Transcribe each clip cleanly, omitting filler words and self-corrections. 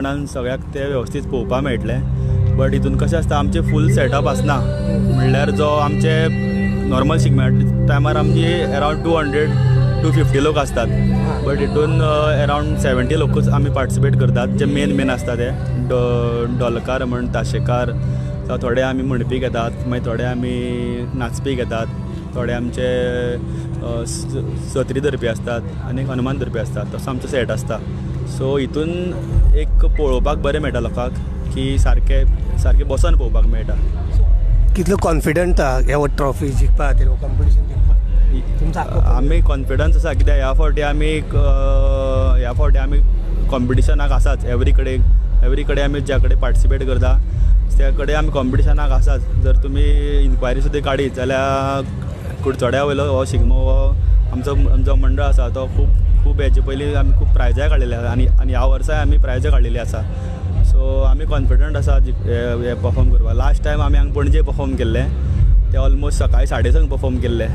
सगळ्याक ते व्यवस्थित पळोवपाक मेळटलें. बट हितून कशें आसता आमचे फूल सेटअप आसना. म्हणल्यार जो आमचे नॉर्मल शिगम्या टायमार आमची अरावंड 200-250 लोक असतात. बट हितून अरावंड 70 लोकूच आमी पार्टिसिपेट करतात. जे मेन आसता ते ढोलकार म्हण ताशेकार, थोडे आमी म्हणपी घेतात, मागीर थोडे आमी नाचपी घेतात, थोडे आमचे सत्री धरपी असतात आनी हनुमान धरपी असतात. तसो आमचो सेट आसता. सो हितून एक पळोवपाक बरें मेळटा लोकांक की सारके बसून पळोवपाक मेळटा. कितलो कॉन्फिडंट ह्या ट्रॉफी जिखपा खातीर कॉम्पिटिशन जिखपा आमी कॉन्फिडन्स आसा. कित्याक ह्या फावटी आमी कॉम्पिटिशनाक आसाच. एवरी कडेन आमी ज्या कडेन पार्टिसिपेट करता त्या कडेन आमी कॉम्पिटिशनाक आसाच. जर तुमी इन्क्वायरी सुद्दां काडीत जाल्यार कुडचड्या वयलो हो शिगमो हो आमचो मंडळ आसा तो खूब हेचे पयलीं आमी खूब प्रायजाय काडलेली आसा आनी ह्या वर्साय आमी प्रायजां काडलेली आसा. सो आमी कॉन्फिडंट आसा हे परफॉर्म करपाक. लास्ट टायम आमी हांगा पणजे परफॉर्म केल्ले ते ऑलमोस्ट सकाळी 6:30 परफॉर्म केल्ले.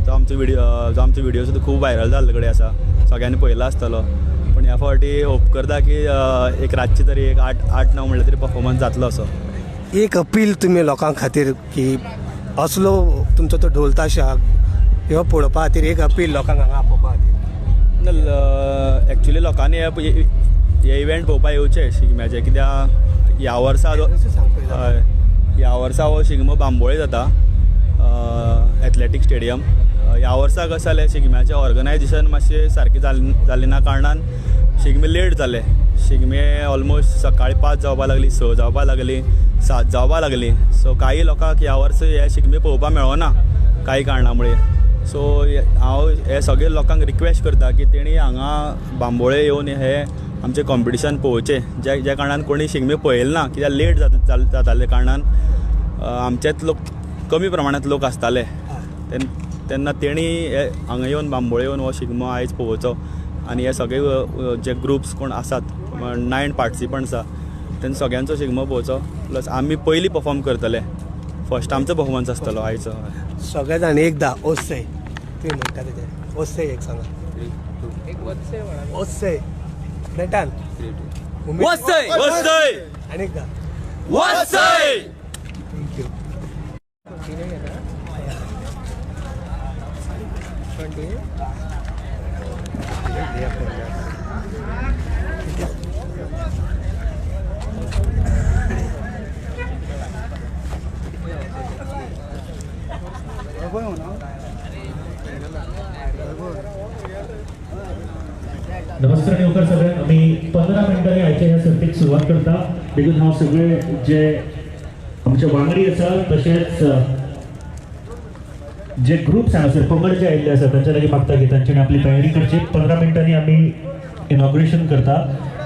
जो आमचो व्हिडिओ सुद्दां खूब व्हायरल जाल्ले कडेन आसा. सगळ्यांनी पळयलो आसतलो. पूण ह्या फावटी होप करता की एक रातची तरी एक 8-9 म्हणल्यार तरी परफॉर्मन्स जातलो असो. एक अपील तुमी लोकां खातीर की असलो तुमचो तो ढोल ताशा ह्यो पळोवपा खातीर एक अपील लोकांक हांगा आपोवपा खातीर. एक्चुली लोकांनी हे इव्हेंट पळोवपाक येवचे शिगम्याचे. कित्याक ह्या वर्सा हो शिगमो बांबोळे जाता एथलेटीक स्टेडियम. ह्या वर्सा कशें जालें शिगम्याचें ऑर्गनायझेशन मातशें सारकें जाल्लें ना कारणान शिगमे लेट जाले. शिगमे ऑलमोस्ट सकाळी 5 जावपाक लागली, 6 जावपाक लागली, 7 जावपाक लागली. सो काही लोकांक ह्या वर्सा हे शिगमे पळोवपाक मेळना काही कारणामुळे. सो हांव हे सगळे लोकांक रिक्वेस्ट करता की तेणी हांगा बांबोळे येवन हे आमचें कॉम्पिटिशन पळोवचें. ज्या कारणान कोणी शिगमे पळयले ना कित्याक लेट जाताले कारणान आमचेच लोक कमी प्रमाणांत लोक आसताले. तेन्ना तेणी हांगा येवन बांबोळे येवन हो शिगमो आयज पळोवचो. आनी हे सगळे जे ग्रुप्स कोण आसात 9 पार्टिसिपंट्स आसा तेन्ना सगळ्यांचो शिगमो पळोवचो. प्लस आमी पयलीं परफॉर्म करतले. फर्स्ट आमचो परफॉर्मन्स आसतलो आयचो. सगळे जाण एकदां ओसय तुमी म्हणटा तेजें ओसय एक सांगा. ओसय नेटान आनी एकदां थँक्यू. नमस्कार नेवकर सगळ्यांक. आमी 15 मिनटांनी आयच्या ह्या सर्तीक सुरवात करता. देखून हांव सगळे जे आमचे वांगडी आसा तशेंच जे ग्रुप्स हांगासर पंगड जे आयिल्ले आसा तांच्या लागीं मागता की तांच्यांनी आपली तयारी करची. 15 मिनटांनी आमी इनॉग्रेशन करता.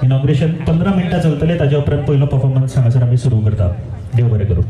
इनॉग्रेशन 15 मिनटां चलतले. ताच्या उपरांत पयलो परफॉर्मन्स हांगासर आमी सुरू करता. देव बरें करूं.